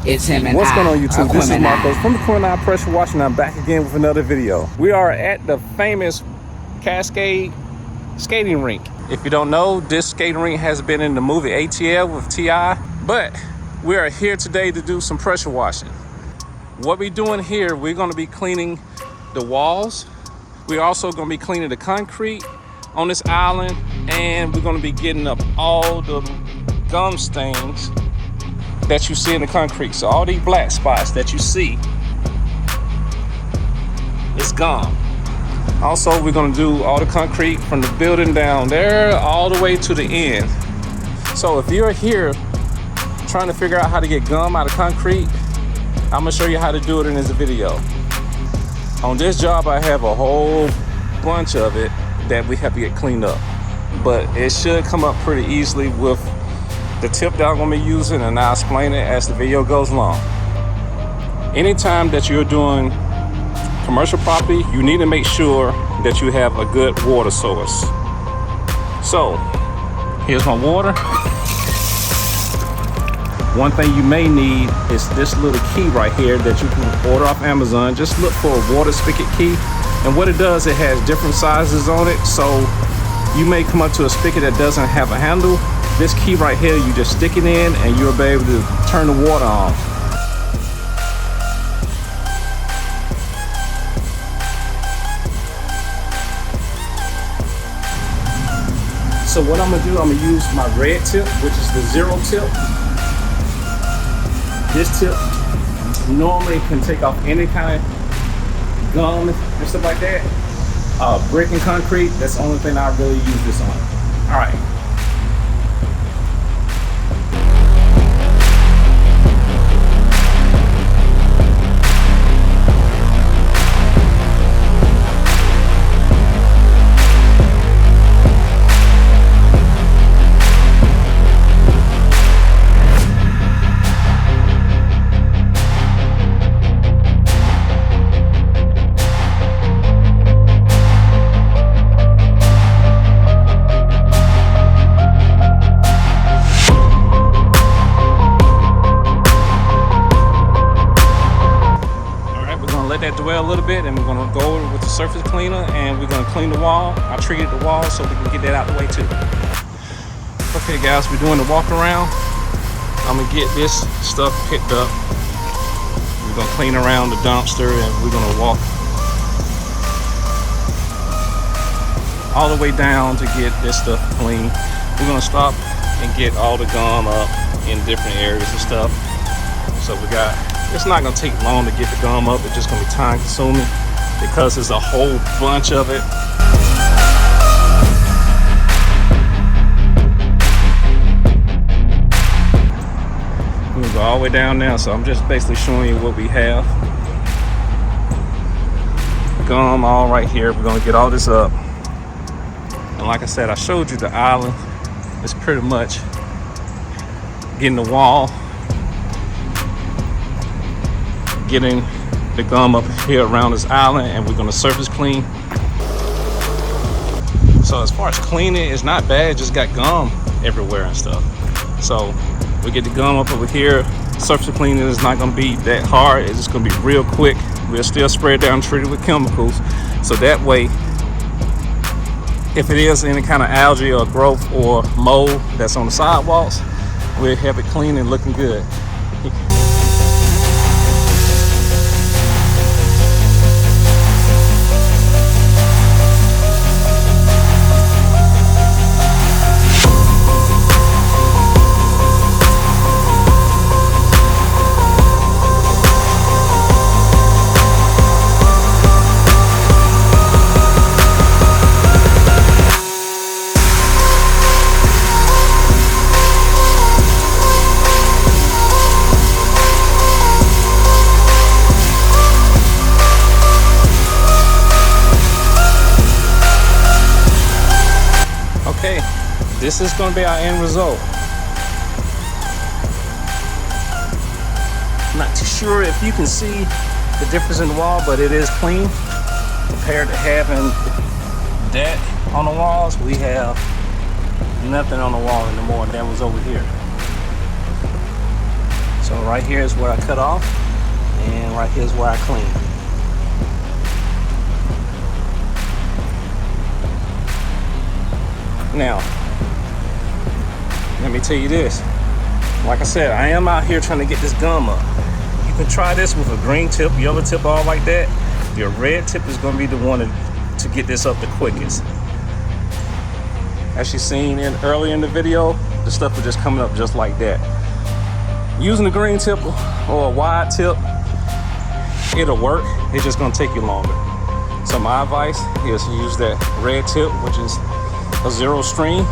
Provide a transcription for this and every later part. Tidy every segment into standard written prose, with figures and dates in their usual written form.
It's him and What's I. going on YouTube? This is Marcos from the Corner Pressure Wash, and I'm back again with another video. We are at the famous Cascade skating rink. If you don't know, this skating rink has been in the movie ATL with T.I., but we are here today to do some pressure washing. What we're doing here, we're going to be cleaning the walls. We're also going to be cleaning the concrete on this island, and we're going to be getting up all the gum stains that you see in the concrete. So all these black spots that you see, it's gum. Also, we're going to do all the concrete from the building down there all the way to the end. So if you're here trying to figure out how to get gum out of concrete, I'm going to show you how to do it in this video. On this job, I have a whole bunch of it that we have to get cleaned up, but it should come up pretty easily with the tip that I'm going to be using, and I'll explain it as the video goes along. Anytime that you're doing commercial property, you need to make sure that you have a good water source. So here's my water. One thing you may need is this little key right here that you can order off Amazon. Just look for a water spigot key, and what it does, it has different sizes on it. So you may come up to a spigot that doesn't have a handle. This key right here, you just stick it in and you'll be able to turn the water on. So what I'm gonna do, I'm gonna use my red tip, which is the 0 tip. This tip normally can take off any kind of gum and stuff like that. Brick and concrete, that's the only thing I really use this on. All right. That dwell a little bit, and we're going to go over with the surface cleaner and we're going to clean the wall. I treated the wall so we can get that out the way too. Okay guys, we're doing the walk around. I'm going to get this stuff picked up. We're going to clean around the dumpster, and we're going to walk all the way down to get this stuff clean. We're going to stop and get all the gum up in different areas and stuff. So it's not going to take long to get the gum up. It's just going to be time consuming because there's a whole bunch of it. We're going to go all the way down now, so I'm just basically showing you what we have. Gum all right here. We're going to get all this up. And like I said, I showed you the island. It's pretty much getting the wall, getting the gum up here around this island, and we're going to surface clean. So as far as cleaning, it's not bad, just got gum everywhere and stuff. So we get the gum up over here. Surface cleaning is not going to be that hard. It's just going to be real quick. We'll still spray it down, treat it with chemicals, so that way if it is any kind of algae or growth or mold that's on the sidewalks, we'll have it clean and looking good. Okay, this is going to be our end result. I'm not too sure if you can see the difference in the wall, but it is clean compared to having that on the walls. We have nothing on the wall anymore that was over here. So So right here is where I cut off, and right here is where I clean. Now, let me tell you this. Like I said, I am out here trying to get this gum up. You can try this with a green tip, yellow tip, all like that. Your red tip is going to be the one to get this up the quickest. As you seen earlier in the video, the stuff is just coming up just like that. Using a green tip or a wide tip, it'll work. It's just going to take you longer. So my advice is to use that red tip, which is a zero stream,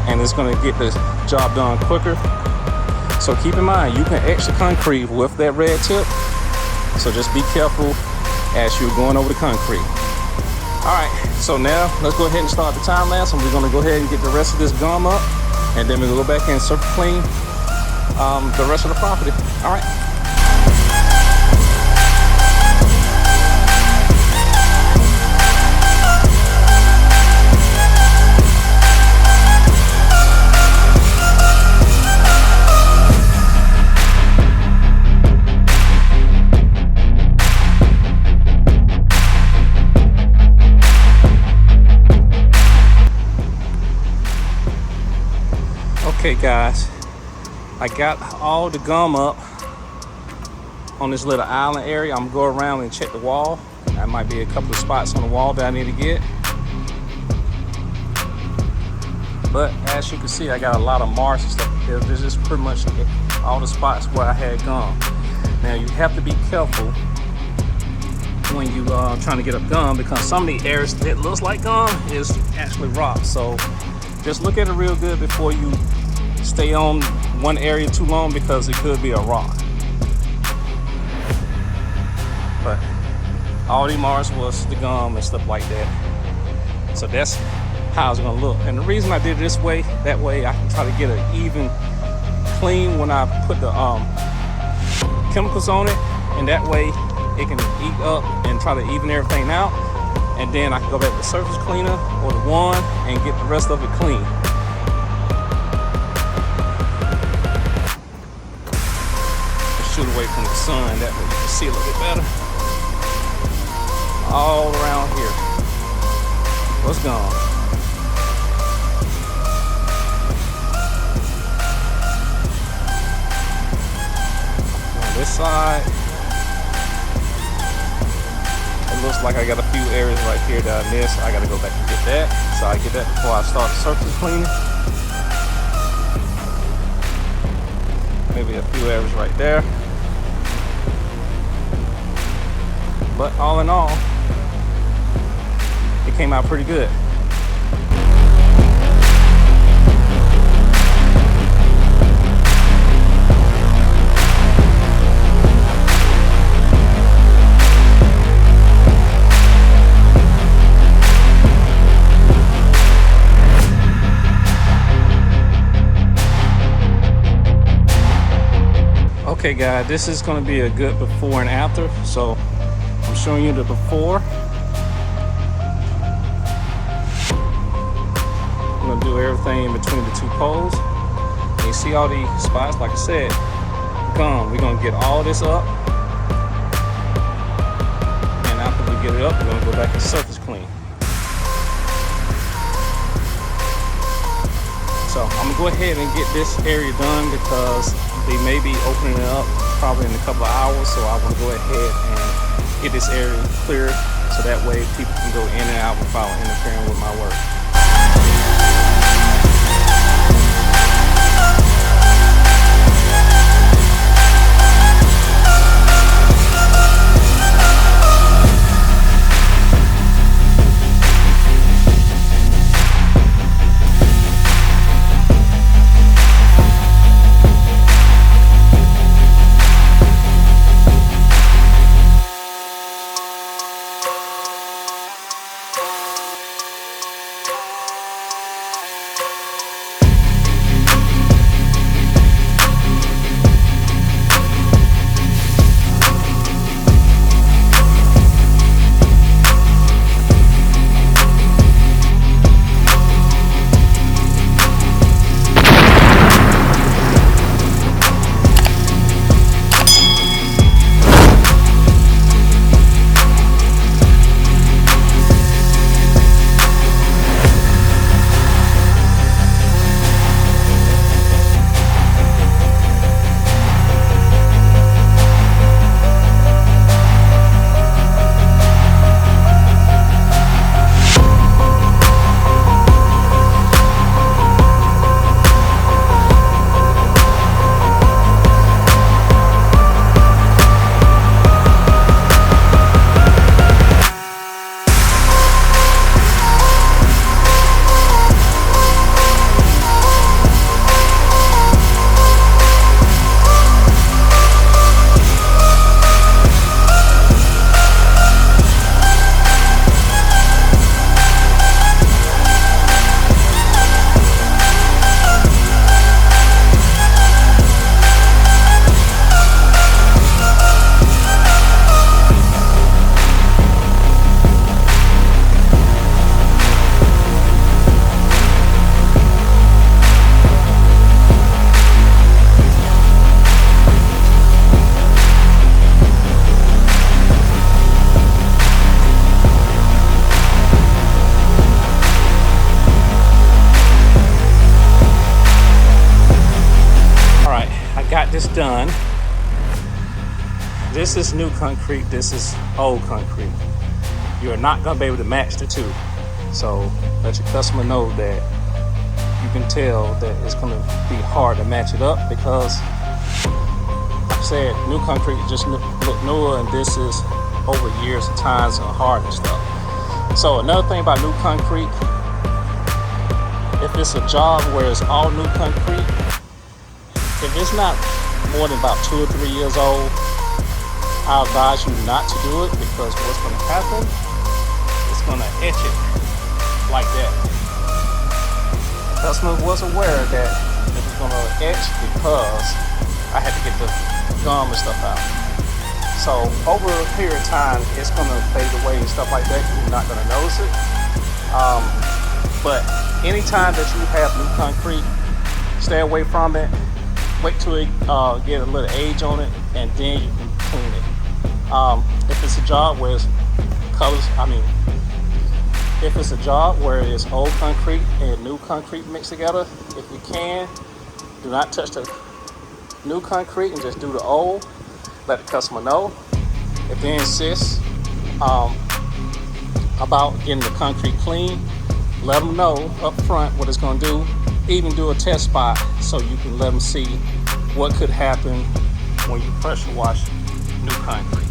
and it's going to get the job done quicker. So keep in mind, you can extra concrete with that red tip, so just be careful as you're going over the concrete. All right, so now let's go ahead and start the time lapse, and we're going to go ahead and get the rest of this gum up, and then we'll go back and surface clean the rest of the property. All right. Okay guys, I got all the gum up on this little island area. I'm gonna go around and check the wall. There might be a couple of spots on the wall that I need to get. But as you can see, I got a lot of marks and stuff. This is pretty much all the spots where I had gum. Now you have to be careful when you trying to get up gum, because some of the areas that looks like gum is actually rock. So just look at it real good before you stay on one area too long, because it could be a rock. But all these marks was the gum and stuff like that. So that's how it's gonna look. And the reason I did it this way, that way I can try to get an even clean when I put the chemicals on it, and that way it can eat up and try to even everything out. And then I can go back with the surface cleaner or the wand and get the rest of it clean. Shoot away from the sun, that way you can see a little bit better. All around here. What's gone? On this side, it looks like I got a few areas right here that I missed. I gotta go back and get that. So I get that before I start the surface cleaning. Maybe a few areas right there. But all in all, it came out pretty good. Okay guys, this is going to be a good before and after. So I'm showing you the before. I'm going to do everything in between the two poles. And you see all these spots, like I said, gum. We're going to get all this up. And after we get it up, we're going to go back and surface clean. So I'm going to go ahead and get this area done, because they may be opening it up probably in a couple of hours. So I want to go ahead and get this area cleared, so that way people can go in and out without interfering with my work. is done. This is new concrete, this is old concrete. You're not gonna be able to match the two. So let your customer know that you can tell that it's gonna be hard to match it up because, like I said, new concrete just look newer, and this is over years of times of hardened stuff. So another thing about new concrete, if it's a job where it's all new concrete, if it's not more than about 2 or 3 years old, I advise you not to do it, because what's going to happen, it's going to etch it like that. The customer was aware that it was going to etch because I had to get the gum and stuff out. So over a period of time, it's going to fade away and stuff like that. You're not going to notice it. But anytime that you have new concrete, stay away from it. Wait till it get a little age on it, and then you can clean it. If it's a job where it's if it's a job where it's old concrete and new concrete mixed together, if you can, do not touch the new concrete and just do the old. Let the customer know. If they insist about getting the concrete clean, let them know up front what it's going to do. Even do a test spot so you can let them see what could happen when you pressure wash new concrete.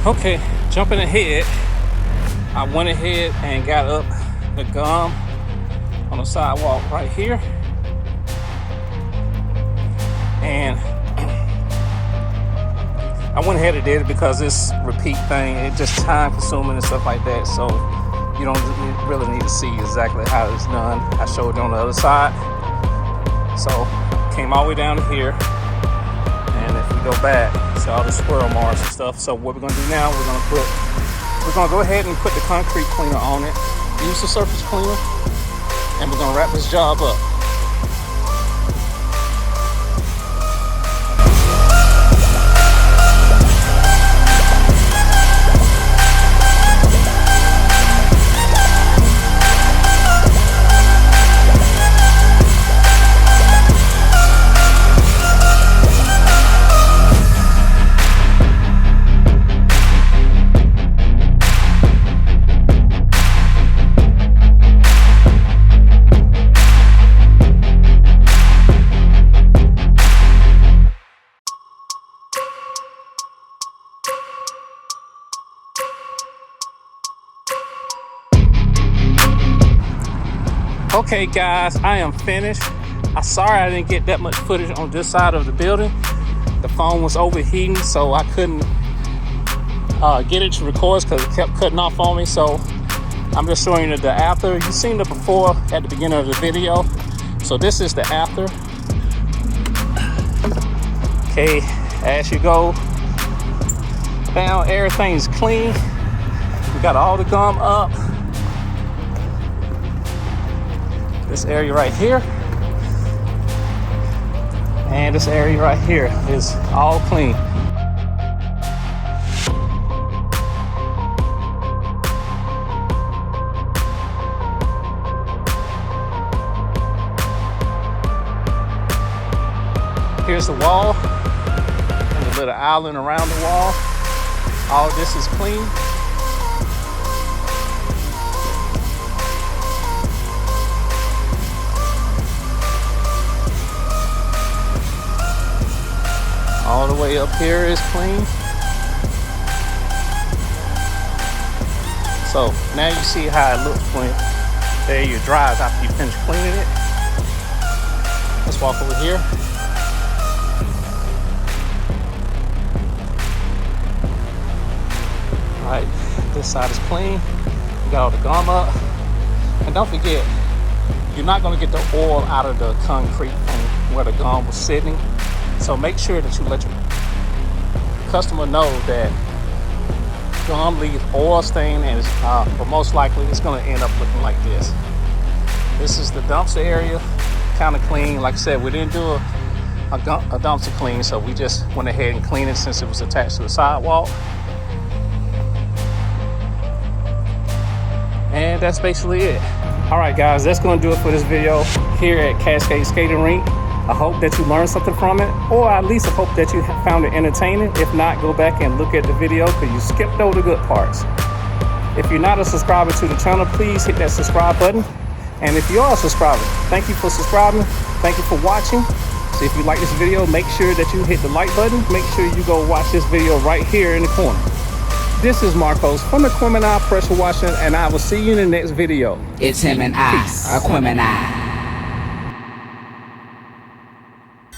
Okay, jumping ahead, I went ahead and got up the gum on the sidewalk right here, and I went ahead and did it because this repeat thing, it just time consuming and stuff like that, so you don't really need to see exactly how it's done. I showed you on the other side. So came all the way down to here, and if we go back, see all the swirl marks and stuff. So what we're gonna do now, we're gonna go ahead and put the concrete cleaner on it, use the surface cleaner, and we're gonna wrap this job up. Okay guys, I am finished. I'm sorry I didn't get that much footage on this side of the building. The phone was overheating, so I couldn't get it to record because it kept cutting off on me. So I'm just showing you the after. You've seen the before at the beginning of the video. So this is the after. Okay, as you go down, everything's clean. We got all the gum up. This area right here, And this area right here is all clean. Here's the wall and the little island around the wall. All this is clean. All the way up here is clean. So now you see how it looks when the area dries after you finish cleaning it. Let's walk over here. All right, this side is clean. You got all the gum up. And don't forget, you're not gonna get the oil out of the concrete from where the gum was sitting. So make sure that you let your customer know that gum leaves oil stain, and but most likely it's going to end up looking like this. This is the dumpster area, kind of clean. Like I said, we didn't do a dumpster clean, so we just went ahead and cleaned it since it was attached to the sidewalk. And that's basically it. All right, guys, that's going to do it for this video here at Cascade Skating Rink. I hope that you learned something from it, or at least I hope that you found it entertaining. If not, go back and look at the video because you skipped over the good parts. If you're not a subscriber to the channel, please hit that subscribe button. And if you are a subscriber, thank you for subscribing. Thank you for watching. So if you like this video, make sure that you hit the like button. Make sure you go watch this video right here in the corner. This is Marcos from Aquemini Pressure Washing, and I will see you in the next video. It's him and I, Aquemini.